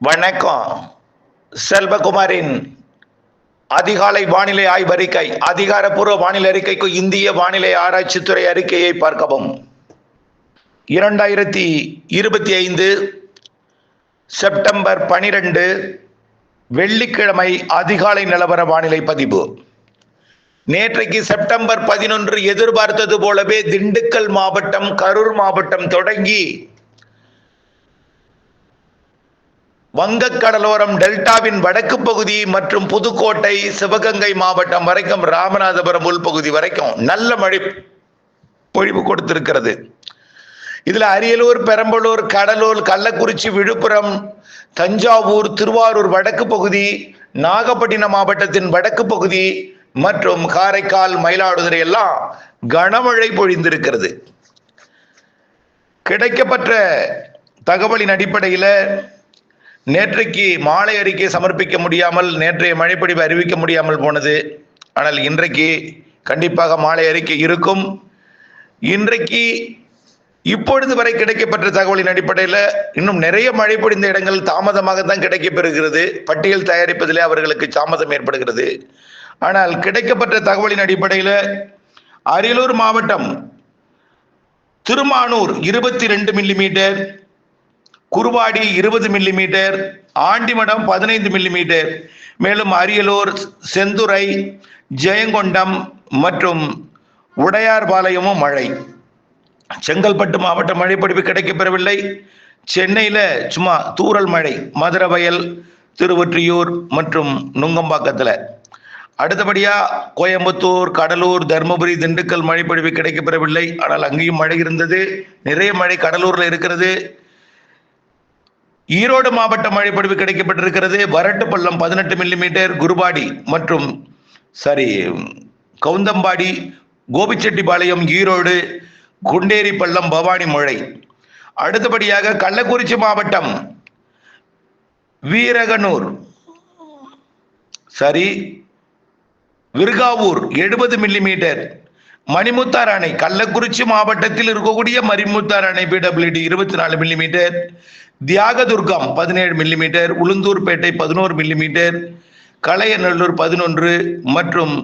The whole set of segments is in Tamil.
வணக்கம். செல்வகுமாரின் அதிகாலை வானிலை ஆய்வறிக்கை. அதிகாரப்பூர்வ வானிலை அறிக்கைக்கு இந்திய வானிலை ஆராய்ச்சித்துறை அறிக்கையை பார்க்கவும். 2025 செப்டம்பர் 12 வெள்ளிக்கிழமை அதிகாலை நிலவர வானிலை பதிவு. நேற்றைக்கு செப்டம்பர் 11 எதிர்பார்த்தது போலவே திண்டுக்கல் மாவட்டம், கரூர் மாவட்டம் தொடங்கி வங்கக்கடலோரம், டெல்டாவின் வடக்கு பகுதி மற்றும் புதுக்கோட்டை, சிவகங்கை மாவட்டம் வரைக்கும், ராமநாதபுரம் உள்பகுதி வரைக்கும் நல்ல மழை பொழிவு கொடுத்திருக்கிறது. இதுல அரியலூர், பெரம்பலூர், கடலூர், கள்ளக்குறிச்சி, விழுப்புரம், தஞ்சாவூர், திருவாரூர் வடக்கு பகுதி, நாகப்பட்டினம் மாவட்டத்தின் வடக்கு பகுதி மற்றும் காரைக்கால், மயிலாடுதுறை எல்லாம் கனமழை பொழிந்திருக்கிறது. கிடைக்கப்பட்ட தகவலின் அடிப்படையில் நேற்றைக்கு மாலை அறிக்கை சமர்ப்பிக்க முடியாமல், நேற்றைய மழைப்பொழிவு அறிவிக்க முடியாமல் போனது. ஆனால் இன்றைக்கு கண்டிப்பாக மாலை அறிக்கை இருக்கும். இன்றைக்கு இப்பொழுது வரை கிடைக்கப்பட்ட தகவலின் அடிப்படையில் இன்னும் நிறைய மழை பொழிந்த இடங்கள் தாமதமாகத்தான் கிடைக்கப்பெறுகிறது. பட்டியல் தயாரிப்பதிலே அவர்களுக்கு தாமதம் ஏற்படுகிறது. ஆனால் கிடைக்கப்பட்ட தகவலின் அடிப்படையில் அரியலூர் மாவட்டம் Thirumanur 22 millimetre, Kuruvadi 20 millimetre, Andimadam 15 millimetre, மேலும் அரியலூர், செந்துறை, ஜெயங்கொண்டம் மற்றும் உடையார்பாளையமும் மழை. செங்கல்பட்டு மாவட்ட மழைப்பொழிவு கிடைக்கப்பெறவில்லை. சென்னையில் சும்மா தூறல் மழை, மதுரவயல், திருவொற்றியூர் மற்றும் நுங்கம்பாக்கத்தில். அடுத்தபடியா கோயம்புத்தூர், கடலூர், தர்மபுரி, திண்டுக்கல் மழைப்பொழிவு கிடைக்கப்பெறவில்லை. ஆனால் அங்கேயும் மழை இருந்தது. நிறைய மழை கடலூரில் இருக்கிறது. ஈரோடு மாவட்ட மழைப்பொழிவு கிடைக்கப்பட்டிருக்கிறது. வரட்டுப்பள்ளம் 18 மில்லிமீட்டர், குருபாடி மற்றும் கவுந்தம்பாடி, கோபிச்செட்டிப்பாளையம், ஈரோடு, குண்டேரி பள்ளம், பவானி மழை. அடுத்தபடியாக கள்ளக்குறிச்சி மாவட்டம் வீரகனூர், விருகாவூர் 70 மில்லிமீட்டர், மணிமுத்தார் அணை, கள்ளக்குறிச்சி மாவட்டத்தில் இருக்கக்கூடிய மணிமுத்தார் அணை PWD 24 millimetre, Thiyagadurgam 17 millimetre, Ulundurpet 11 millimetre, Kalaiyanallur 11 மற்றும்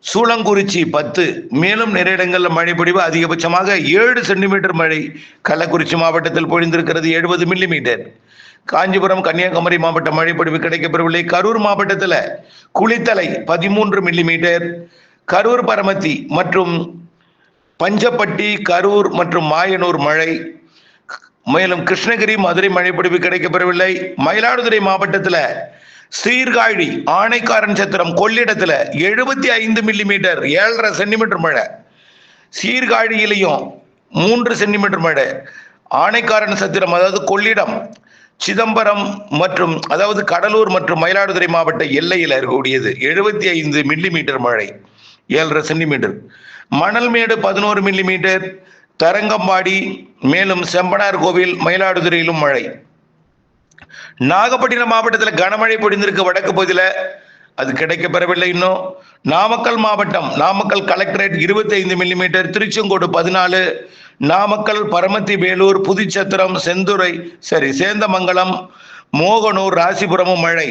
சூளங்குறிச்சி 10. மேலும் நிறைய இடங்களில் மழை பொழிவு அதிகபட்சமாக 7 சென்டிமீட்டர் மழை கள்ளக்குறிச்சி மாவட்டத்தில் பொழிந்திருக்கிறது, 70 மில்லிமீட்டர். காஞ்சிபுரம், கன்னியாகுமரி மாவட்ட மழைப்பொழிவு கிடைக்கப்பெறவில்லை. கரூர் மாவட்டத்தில் குளித்தலை 13 மில்லிமீட்டர், கரூர், பரமத்தி மற்றும் பஞ்சப்பட்டி, கரூர் மற்றும் மாயனூர் மழை. மேலும் கிருஷ்ணகிரி, மதுரை மழைப்பொழிவு கிடைக்கப்பெறவில்லை. மயிலாடுதுறை மாவட்டத்தில் சீர்காழி, ஆனைக்காரன் சத்திரம், கொள்ளிடத்தில் 75 மில்லிமீட்டர், 7.5 சென்டிமீட்டர் மழை. சீர்காழியிலையும் 3 சென்டிமீட்டர் மழை. ஆனைக்காரன் சத்திரம், அதாவது கொள்ளிடம், சிதம்பரம் மற்றும் கடலூர் மற்றும் மயிலாடுதுறை மாவட்ட எல்லையில் இருக்கக்கூடியது 75 மில்லிமீட்டர் மழை, 7.5 சென்டிமீட்டர். மணல்மேடு 11 மில்லிமீட்டர், தரங்கம்பாடி, மேலும் செம்பனார் கோவில், மயிலாடுதுறையிலும் மழை. நாகப்பட்டினம் மாவட்டத்தில் கனமழை பொழிந்திருக்கு. வடக்கு பகுதியில் அது கிடைக்கப்பெறவில்லை இன்னும். நாமக்கல் மாவட்டம், நாமக்கல் கலெக்டரேட் 25 மில்லிமீட்டர், திருச்செங்கோடு 14, நாமக்கல், பரமத்தி, வேலூர், புதுச்சத்திரம், செந்துறை, சேந்தமங்கலம், மோகனூர், ராசிபுரமும் மழை.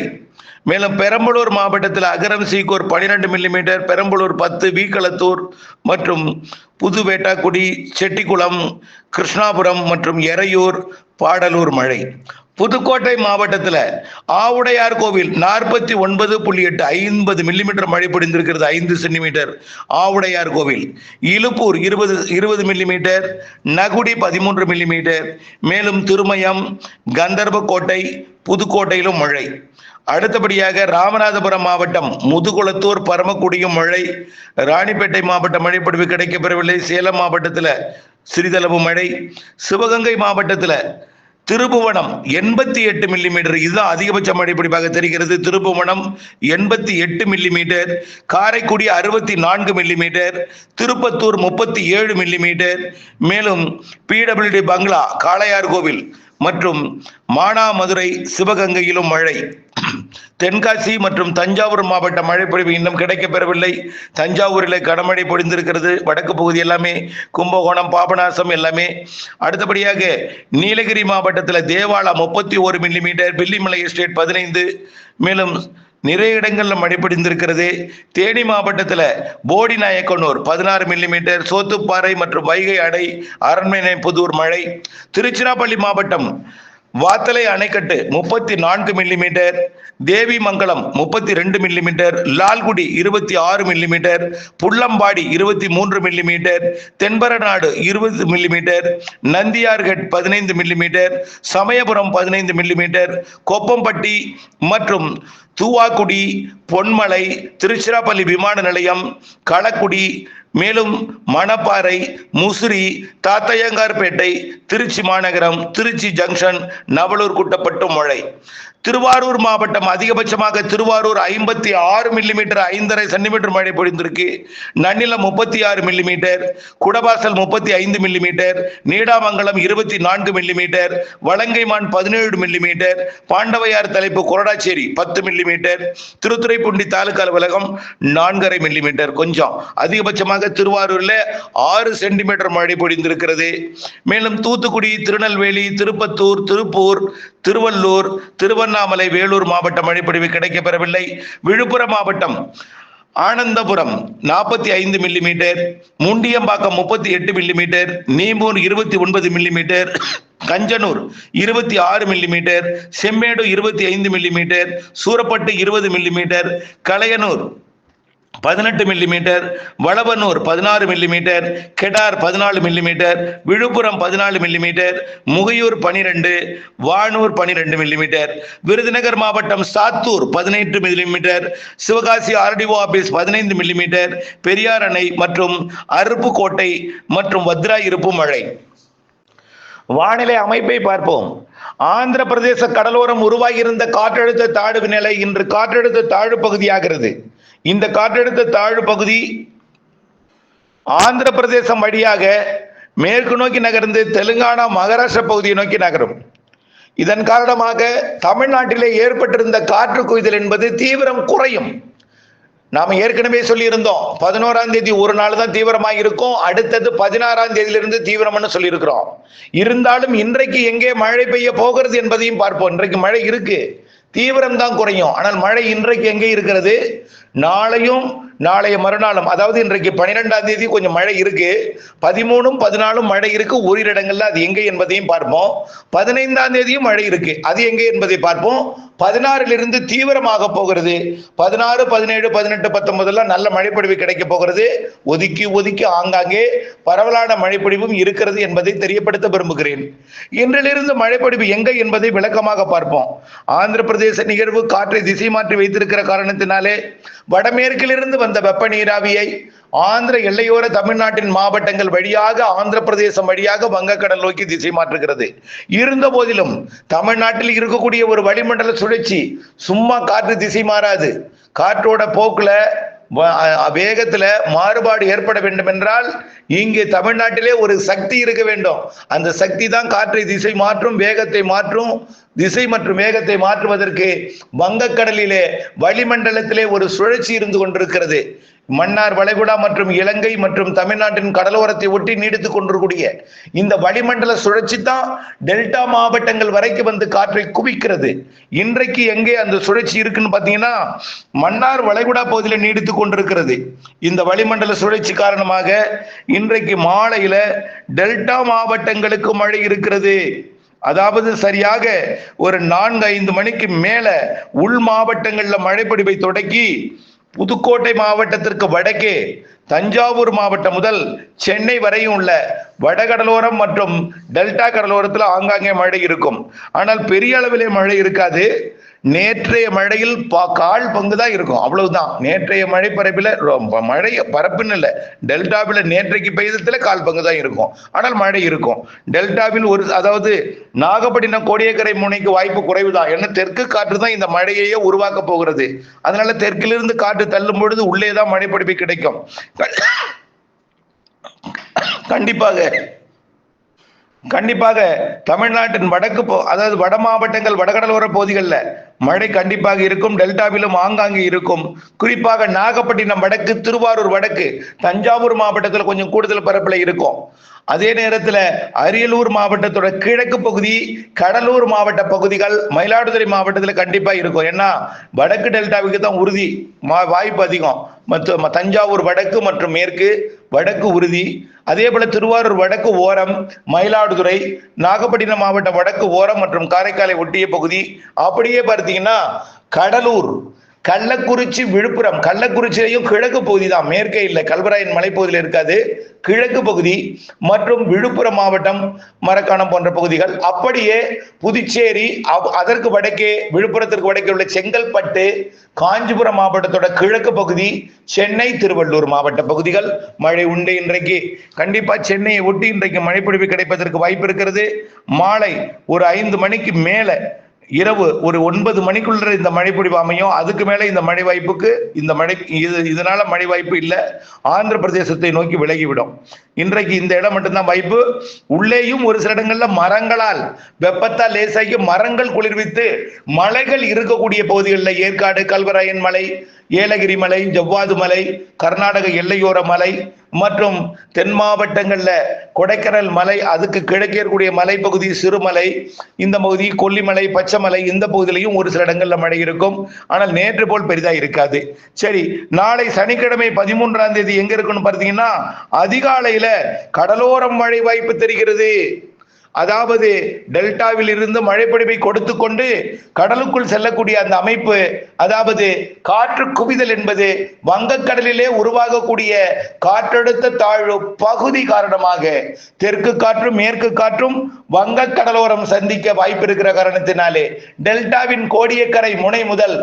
மேலும் பெரம்பலூர் மாவட்டத்தில் அகரம், சீக்கூர் 12 மில்லிமீட்டர், பெரம்பலூர் 10, வீக்களத்தூர் மற்றும் புதுவேட்டாக்குடி, செட்டிக்குளம், கிருஷ்ணாபுரம் மற்றும் எறையூர், பாடலூர் மழை. புதுக்கோட்டை மாவட்டத்தில் ஆவுடையார் கோவில் 49.8, 50 மில்லிமீட்டர் மழை பொழிந்திருக்கிறது, 5 சென்டிமீட்டர் ஆவுடையார் கோவில். இலுப்பூர் 20 மில்லிமீட்டர், நகுடி 13 மில்லிமீட்டர், மேலும் திருமயம், கந்தர்போட்டை, புதுக்கோட்டையிலும் மழை. அடுத்தபடியாக ராமநாதபுரம் மாவட்டம் முதுகுளத்தூர், பரமக்குடியும் மழை. ராணிப்பேட்டை மாவட்ட மழைப்பொழிவு கிடைக்கப்பெறவில்லை. சேலம் மாவட்டத்தில் சிறிதளவு மழை. சிவகங்கை மாவட்டத்தில் திருப்புவனம் 88 மில்லிமீட்டர், இதுதான் அதிகபட்ச மழைப்பொழிவாக தெரிகிறது. Thiruppuvanam 88 millimetre, Karaikudi 64 millimetre, Tiruppattur 37 millimetre, மேலும் பிடபிள்யூடி பங்களா, காளையார் கோவில் மற்றும் மானாமதுரை சிவகங்கையிலும் மழை. தென்காசி மற்றும் தஞ்சாவூர் மாவட்ட மழைப்பொழிவு இன்னும் கிடைக்கப்பெறவில்லை. தஞ்சாவூரில் கனமழை பொழிந்திருக்கிறது. வடக்கு பகுதி எல்லாமே, கும்பகோணம், பாபநாசம் எல்லாமே. அடுத்தபடியாக நீலகிரி மாவட்டத்தில் தேவாலா 31 மில்லிமீட்டர், பில்லிமலை எஸ்டேட் 15, மேலும் நிறைய இடங்கள்ல மழை பொழிந்திருக்கிறது. தேனி மாவட்டத்தில் போடிநாயக்கனூர் 16 மில்லிமீட்டர், சோத்துப்பாறை மற்றும் வைகை அடை, அரண்மனை புதூர் மழை. திருச்சிராப்பள்ளி மாவட்டம் வாத்தலை அணைக்கட்டு 34 millimetre, Devimangalam 32 millimetre, Lalgudi 26 millimetre, Pullambadi 23 millimetre, Thenparanadu 20 millimetre, Nandiyarkad 15 millimetre, Samayapuram 15 millimetre, Koppampatti மற்றும் தூவாக்குடி, பொன்மலை, திருச்சிராப்பள்ளி விமான நிலையம், களக்குடி, மேலும் மணப்பாறை, முசிறி, தாத்தையங்கார்பேட்டை, திருச்சி மாநகரம், திருச்சி ஜங்ஷன், நவலூர் குட்டப்பட்டு மழை. திருவாரூர் மாவட்டம் அதிகபட்சமாக திருவாரூர் 56 மில்லிமீட்டர் 5.5 சென்டிமீட்டர் மழை பொழிந்திருக்கு. Nannilam 36 millimetre, Kudavasal 35 millimetre, Needamangalam 24 millimetre, Valangaiman 17 millimetre, Pandavaiyar தலைப்பு கொரடாச்சேரி 10 மில்லிமீட்டர், திருத்துறைப்பூண்டி தாலுகா அலுவலகம் 4.5 மில்லிமீட்டர். கொஞ்சம் அதிகபட்சமாக திருவாரூரில் 6 சென்டிமீட்டர் மழை பொழிந்திருக்கிறது. மேலும் தூத்துக்குடி, திருநெல்வேலி, திருப்பத்தூர், திருப்பூர், திருவள்ளூர், திருவண்ணாமலை, வேலூர் மாவட்ட மழைப்பொழிவு கிடைக்கப்பெறவில்லை. விழுப்புரம் மாவட்டம் Anandapuram 45 millimetre, Mundiyampakkam 38 millimetre, Neempur 29 millimetre, Kanjanur 26 millimetre, Semmedu 25 millimetre, Soorapattu 20 millimetre, Kalaiyanur 18 millimetre, Valavanur 16 millimetre, Kedar 14 millimetre, Villupuram 14 millimetre, Mugaiyur 12, Vanur 12 millimetre, Virudhunagar மாவட்டம் Sattur 18 millimetre, Sivakasi RTO office 15 millimetre, Periyar அணை மற்றும் அருப்புக்கோட்டை மற்றும் வத்ரா இருப்பு மழை. வானிலை அமைப்பை பார்ப்போம். ஆந்திர பிரதேச கடலோரம் உருவாகியிருந்த காற்றழுத்த தாழ்வு நிலை இன்று காற்றழுத்த தாழ்வு பகுதியாகிறது. இந்த காற்றழுத்த தாழ்வு பகுதி ஆந்திர பிரதேசம் வழியாக மேற்கு நோக்கி நகர்ந்து தெலுங்கானா, மகாராஷ்டிரா பகுதியை நோக்கி நகரும். இதன் காரணமாக தமிழ்நாட்டிலே ஏற்பட்டிருந்த காற்று குவிதல் என்பது தீவிரம் குறையும். நாம ஏற்கனவே சொல்லியிருந்தோம், 11ஆம் தேதி ஒரு நாள் தான் தீவிரமாக இருக்கும், அடுத்தது 16ஆம் தேதியிலிருந்து தீவிரம்னு சொல்லியிருக்கிறோம். இருந்தாலும் இன்றைக்கு எங்கே மழை பெய்ய போகிறது என்பதையும் பார்ப்போம். இன்றைக்கு மழை இருக்கு, தீவிரம் தான் குறையும். ஆனால் மழை இன்றைக்கு எங்கே இருக்கிறது, நாளையும் நாளைய மறுநாளும், அதாவது இன்றைக்கு 12ஆம் தேதி கொஞ்சம் மழை இருக்கு, 13, 14 மழை இருக்கு ஓரிரு இடங்கள்ல. அது எங்கே என்பதையும் பார்ப்போம். 15ஆம் தேதியும் மழை இருக்கு, அது எங்கே என்பதை பார்ப்போம். 16 தீவிரமாக போகிறது. 16, 17, 18, 19 நல்ல மழைப்பொழிவு கிடைக்க போகிறது. ஒதுக்கி ஒதுக்கி ஆங்காங்கே பரவலான மழைப்பொழிவும் இருக்கிறது என்பதை தெரியப்படுத்த விரும்புகிறேன். இன்றிலிருந்து மழைப்பொழிவு எங்கே என்பதை விளக்கமாக பார்ப்போம். ஆந்திர பிரதேச நிகழ்வு காற்றை திசை மாற்றி வைத்திருக்கிற காரணத்தினாலே வடமேற்கிலிருந்து வந்த வெப்ப நீராவியை ஆந்திர எல்லையோர தமிழ்நாட்டின் மாவட்டங்கள் வழியாக ஆந்திர பிரதேசம் வழியாக வங்கக்கடல் நோக்கி திசை மாற்றுகிறது. இருந்த போதிலும் தமிழ்நாட்டில் இருக்கக்கூடிய ஒரு வளிமண்டல சுழற்சி சும்மா காற்று திசை மாறாது. காற்றோட போக்குல வேகத்துல மாறுபாடு ஏற்பட வேண்டும் என்றால் இங்கே தமிழ்நாட்டிலே ஒரு சக்தி இருக்க வேண்டும். அந்த சக்தி தான் காற்றை திசை மாற்றும், வேகத்தை மாற்றும். திசை மற்றும் வேகத்தை மாற்றுவதற்கு வங்கக்கடலிலே வளிமண்டலத்திலே ஒரு சுழற்சி இருந்து கொண்டிருக்கிறது. மன்னார் வளைகுடா மற்றும் இலங்கை மற்றும் தமிழ்நாட்டின் கடலோரத்தை ஒட்டி நீடித்துக் கொண்டிருக்கூடிய இந்த வளிமண்டல சுழற்சி தான் டெல்டா மாவட்டங்கள் வரைக்கும் வந்து காற்றை குவிக்கிறது. இன்றைக்கு எங்கே அந்த சுழற்சி இருக்குன்னு பாத்தீங்கன்னா மன்னார் வளைகுடா பகுதியில் நீடித்துக் கொண்டிருக்கிறது. இந்த வளிமண்டல சுழற்சி காரணமாக இன்றைக்கு மாலையில டெல்டா மாவட்டங்களுக்கு மழை இருக்கிறது. அதாவது சரியாக ஒரு 4-5 மணிக்கு மேல உள் மாவட்டங்கள்ல மழைப்பொழிவை தொடக்கி புதுக்கோட்டை மாவட்டத்திற்கு வடக்கே தஞ்சாவூர் மாவட்டம் முதல் சென்னை வரையும் உள்ள வடகடலோரம் மற்றும் டெல்டா கடலோரத்தில் ஆங்காங்கே மழை இருக்கும். ஆனால் பெரிய அளவிலே மழை இருக்காது. நேற்றைய மழையில் கால் பங்கு தான் இருக்கும், அவ்வளவுதான். நேற்றைய மழை பரப்பில் மழை பரப்புன்னு இல்லை, டெல்டாவில் நேற்றைக்கு பெய்தத்துல கால் பங்கு தான் இருக்கும். ஆனால் மழை இருக்கும். டெல்டாவில் அதாவது நாகப்பட்டினம் கோடியக்கரை முனைக்கு வாய்ப்பு குறைவு தான். ஏன்னா தெற்கு காற்று தான் இந்த மழையையே உருவாக்க போகிறது. அதனால தெற்கிலிருந்து காற்று தள்ளும் பொழுது உள்ளே தான் மழை பொழிவு கிடைக்கும். கண்டிப்பாக கண்டிப்பாக தமிழ்நாட்டின் அதாவது வட மாவட்டங்கள் வடகடலோர பகுதிகளில் மழை கண்டிப்பாக இருக்கும். டெல்டாவிலும் ஆங்காங்கே இருக்கும். குறிப்பாக நாகப்பட்டினம் வடக்கு, திருவாரூர் வடக்கு, தஞ்சாவூர் மாவட்டத்தில் கொஞ்சம் கூடுதல் பரப்பில் இருக்கும். அதே நேரத்தில் அரியலூர் மாவட்டத்தோட கிழக்கு பகுதி, கடலூர் மாவட்ட பகுதிகள், மயிலாடுதுறை மாவட்டத்தில் கண்டிப்பா இருக்கும். ஏன்னா வடக்கு டெல்டாவுக்கு தான் உறுதி வாய்ப்பு அதிகம். மற்றும் தஞ்சாவூர் வடக்கு மற்றும் மேற்கு வடக்கு உறுதி. அதே போல திருவாரூர் வடக்கு ஓரம், மயிலாடுதுறை, நாகப்பட்டினம் மாவட்ட வடக்கு ஓரம் மற்றும் காரைக்காலை ஒட்டிய பகுதி. அப்படியே பார்த்தீங்கன்னா கடலூர், கள்ளக்குறிச்சி, விழுப்புரம், கள்ளக்குறிச்சியிலையும் கிழக்கு பகுதி தான், மேற்கே இல்லை, கல்வராயன் மலைப்பகுதியில் இருக்காது, கிழக்கு பகுதி மற்றும் விழுப்புரம் மாவட்டம், மரக்காணம் போன்ற பகுதிகள். அப்படியே புதுச்சேரி, அதற்கு வடக்கே, விழுப்புரத்திற்கு வடக்கே உள்ள செங்கல்பட்டு, காஞ்சிபுரம் மாவட்டத்தோட கிழக்கு பகுதி, சென்னை, திருவள்ளூர் மாவட்ட பகுதிகள் மழை உண்டு. இன்றைக்கு கண்டிப்பா சென்னையை ஒட்டி இன்றைக்கு மழைப்பொழிவு கிடைப்பதற்கு வாய்ப்பு இருக்கிறது. மாலை ஒரு 5 மணிக்கு மேல, இரவு ஒரு 9 மணிக்குள்ள இந்த மழை பொழிவு அமையும். அதுக்கு மேல இந்த மழை வாய்ப்புக்கு இதனால மழை வாய்ப்பு இல்லை. ஆந்திர பிரதேசத்தை நோக்கி விலகிவிடும். இன்றைக்கு இந்த இடம் மட்டும்தான் வாய்ப்பு. உள்ளேயும் ஒரு சில இடங்கள்ல மரங்களால் வெப்பத்தால் லேசாகி மரங்கள் குளிர்வித்து மலைகள் இருக்கக்கூடிய பகுதிகளில் ஏற்காடு, கல்வராயன் மலை, ஏலகிரி மலை, ஜவ்வாது மலை, கர்நாடக எல்லையோர மலை மற்றும் தென் மாவட்டங்கள்ல கொடைக்கானல் மலை, அதுக்கு கிழக்கே இருக்கக்கூடிய மலைப்பகுதி சிறுமலை, இந்த பகுதி கொல்லிமலை, பச்சைமலை, இந்த பகுதியிலையும் ஒரு சில இடங்கள்ல மழை இருக்கும். ஆனால் நேற்று போல் பெரிதா இருக்காது. சரி, நாளை சனிக்கிழமை 13ஆம் தேதி எங்க இருக்குன்னு பார்த்தீங்கன்னா அதிகாலையில கடலோரம் மழை வாய்ப்பு தெரிகிறது. அதாவது டெல்டாவில் இருந்து மழைப்பொழிவை கொடுத்து கொண்டு கடலுக்குள் செல்லக்கூடிய அந்த அமைப்பு, அதாவது காற்று குவிதல் என்பது வங்கக்கடலிலே உருவாகக்கூடிய காற்றழுத்த தாழ்வு பகுதி காரணமாக தெற்கு காற்றும் மேற்கு காற்றும் வங்க கடலோரம் சந்திக்க வாய்ப்பு இருக்கிற காரணத்தினாலே டெல்டாவின் கோடியக்கரை முனை முதல்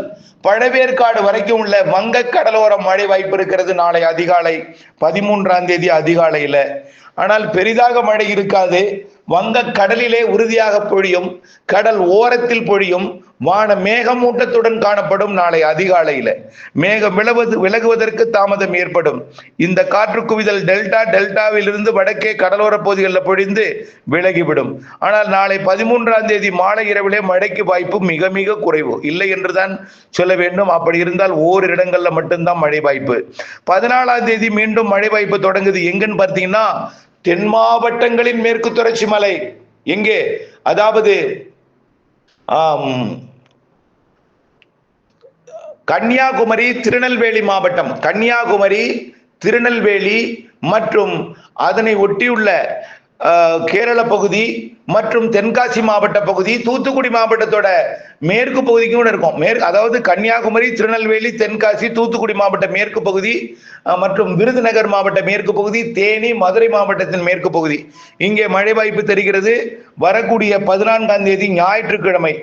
பழவேற்காடு வரைக்கும் உள்ள வங்க கடலோரம் மழை வாய்ப்பு இருக்கிறது நாளை அதிகாலை 13ஆம் தேதி அதிகாலையில. ஆனால் பெரிதாக மழை இருக்காது. வங்க கடலிலே உறுதியாக பொழியும், கடல் ஓரத்தில் பொழியும், வான மேகமூட்டத்துடன் காணப்படும். நாளை அதிகாலையில மேகம் விலகுவதற்கு தாமதம் ஏற்படும். இந்த காற்று குவிதல் டெல்டாவில் இருந்து வடக்கே கடலோர பகுதிகளில் பொழிந்து விலகிவிடும். ஆனால் நாளை 13ஆம் தேதி மாலை இரவிலே மழைக்கு வாய்ப்பு மிக மிக குறைவு, இல்லை என்றுதான் சொல்ல வேண்டும். அப்படி இருந்தால் ஓரிரு இடங்கள்ல மட்டும்தான் மழை வாய்ப்பு. 14ஆம் தேதி மீண்டும் மழை வாய்ப்பு தொடங்குது. எங்கன்னு பார்த்தீங்கன்னா தென் மாவட்டங்களின் மேற்கு தொடர்ச்சி மலை, எங்கே, அதாவது கன்னியாகுமரி, திருநெல்வேலி மாவட்டம், கன்னியாகுமரி, திருநெல்வேலி மற்றும் அதனை ஒட்டியுள்ள கேரள பகுதி மற்றும் தென்காசி மாவட்ட பகுதி, தூத்துக்குடி மாவட்டத்தோட மேற்கு பகுதிக்கும் இருக்கும். அதாவது கன்னியாகுமரி, திருநெல்வேலி, தென்காசி, தூத்துக்குடி மாவட்ட மேற்கு பகுதி மற்றும் விருதுநகர் மாவட்ட மேற்கு பகுதி, தேனி, மதுரை மாவட்டத்தின் மேற்கு பகுதி, இங்கே மழை வாய்ப்பு தெரிகிறது. வரக்கூடிய 14ஆம் தேதி ஞாயிற்றுக்கிழமை.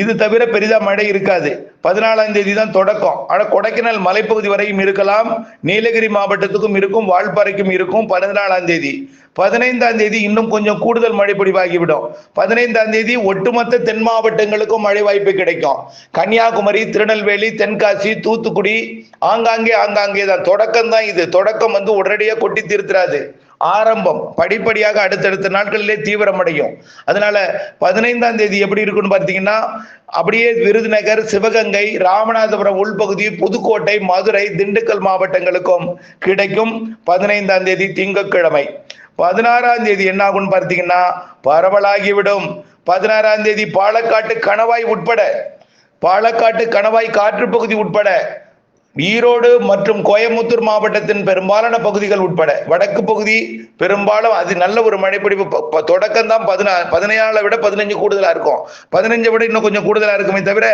இது தவிர பெரிதா மழை இருக்காது. 14ஆம் தேதி தான் தொடக்கம். ஆனால் கொடைக்கானல் மலைப்பகுதி வரையும் இருக்கலாம், நீலகிரி மாவட்டத்துக்கும் இருக்கும், வால்பாறைக்கும் இருக்கும் 14ஆம் தேதி. 15ஆம் தேதி இன்னும் கொஞ்சம் கூடுதல் மழை பொழிவாகிவிடும். 15ஆம் தேதி ஒட்டுமொத்த தென் மாவட்டங்களுக்கும் மழை வாய்ப்பு கிடைக்கும். கன்னியாகுமரி, திருநெல்வேலி, தென்காசி, தூத்துக்குடி ஆங்காங்கே தான். தொடக்கம் தான் இது. தொடக்கம் உடனடியாக கொட்டி தீர்த்துறாது. ஆரம்பம் படிப்படியாக அடுத்தடுத்த நாட்களிலே தீவிரமடையும். அதனால 15ஆம் தேதி எப்படி இருக்குன்னு பார்த்தீங்கன்னா அப்படியே விருதுநகர், சிவகங்கை, ராமநாதபுரம் உள்பகுதி, புதுக்கோட்டை, மதுரை, திண்டுக்கல் மாவட்டங்களுக்கும் கிடைக்கும். 15ஆம் தேதி திங்கட்கிழமை. 16ஆம் தேதி என்ன ஆகும்னு பார்த்தீங்கன்னா பரவலாகிவிடும். 16ஆம் தேதி பாலக்காட்டு கணவாய் காற்று பகுதி உட்பட ஈரோடு மற்றும் கோயம்புத்தூர் மாவட்டத்தின் பெரும்பாலான பகுதிகள் உட்பட வடக்கு பகுதி பெரும்பாலும் அது நல்ல ஒரு மழைப்பிடிப்பு. தொடக்கம் தான் 14 விட 15 கூடுதலா இருக்கும். 15 விட இன்னும் கொஞ்சம் கூடுதலா இருக்குமே தவிர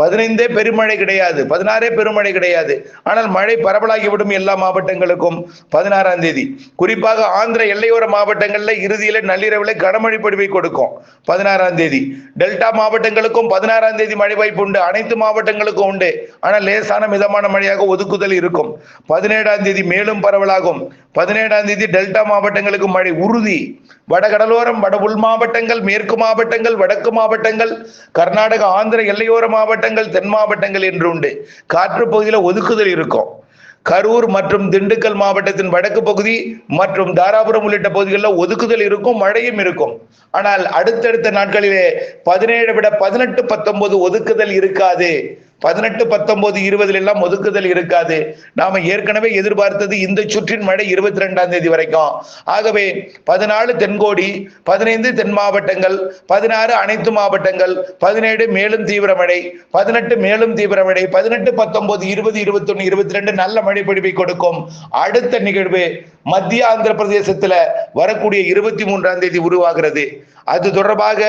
15 பெருமழை கிடையாது, 16 பெருமழை கிடையாது. ஆனால் மழை பரவலாகிவிடும் எல்லா மாவட்டங்களுக்கும் 16ஆம் தேதி. குறிப்பாக ஆந்திர எல்லையோர மாவட்டங்கள்ல இறுதியில நள்ளிரவுல கனமழை பொழிவை கொடுக்கும் 16ஆம் தேதி. டெல்டா மாவட்டங்களுக்கும் 16ஆம் தேதி மழை வாய்ப்பு உண்டு. அனைத்து மாவட்டங்களுக்கும் உண்டு. ஆனால் லேசான மிதமான மழையாக ஒதுக்குதல் இருக்கும். 17ஆம் தேதி மேலும் பரவலாகும். 17ஆம் தேதி டெல்டா மாவட்டங்களுக்கு மழை உறுதி. வடகடலோரம், வட உள் மாவட்டங்கள், மேற்கு மாவட்டங்கள், வடக்கு மாவட்டங்கள், கர்நாடக ஆந்திர எல்லையோர மாவட்டங்கள், தென் மாவட்டங்கள் என்று உண்டு. காற்று பகுதியில் ஒதுக்குதல் இருக்கும். கரூர் மற்றும் திண்டுக்கல் மாவட்டத்தின் வடக்கு பகுதி மற்றும் தாராபுரம் உள்ளிட்ட பகுதிகளில் ஒதுக்குதல் இருக்கும், மழையும் இருக்கும். ஆனால் அடுத்தடுத்த நாட்களிலே 17 விட 18, 19 ஒதுக்குதல் இருக்காது. 18, 19, 20 எல்லாம் ஒதுக்குதல் இருக்காது. நாம ஏற்கனவே எதிர்பார்த்தது இந்த சுற்றின் மழை 22ஆம் தேதி வரைக்கும். ஆகவே 14 தென்கோடி, 15 தென் மாவட்டங்கள், 16 அனைத்து மாவட்டங்கள், 17 மேலும் தீவிர மழை, 18 மேலும் தீவிர மழை, 18, 19, 20, 21, 22 நல்ல மழை பொழிவை கொடுக்கும். அடுத்த நிகழ்வு மத்திய ஆந்திர பிரதேசத்துல வரக்கூடிய 23ஆம் தேதி உருவாகிறது. அது தொடர்பாக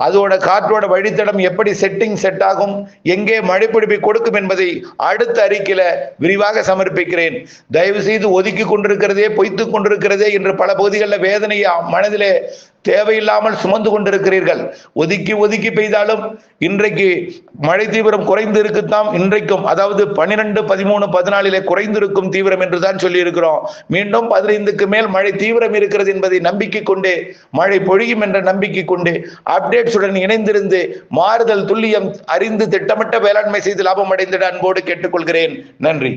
அதோட காற்றோட வழித்தடம் எப்படி செட் ஆகும், எங்கே மழைப்பொழிவை கொடுக்கும் என்பதை அடுத்த அறிக்கையில விரிவாக சமர்ப்பிக்கிறேன். தயவு செய்து ஒதுக்கி கொண்டிருக்கிறதே, பொய்த்துக் கொண்டிருக்கிறதே என்று பல பகுதிகளில் வேதனையை மனதிலே தேவையில்லாமல் சுமந்து கொண்டிருக்கிறீர்கள். ஒதுக்கி ஒதுக்கி பெய்தாலும் இன்றைக்கு மழை தீவிரம் குறைந்து இருக்குத்தாம். இன்றைக்கும் அதாவது 12, 13, 14 குறைந்திருக்கும் தீவிரம் என்றுதான் சொல்லி இருக்கிறோம். மீண்டும் 15க்கு மேல் மழை தீவிரம் இருக்கிறது என்பதை நம்பிக்கை கொண்டு, மழை பொழியும் என்ற நம்பிக்கை கொண்டு அப்டேட்ஸுடன் இணைந்திருந்து மாறுதல் துல்லியம் அறிந்து திட்டமிட்ட வேளாண்மை செய்து லாபம் அடைந்திட அன்போடு கேட்டுக்கொள்கிறேன். நன்றி.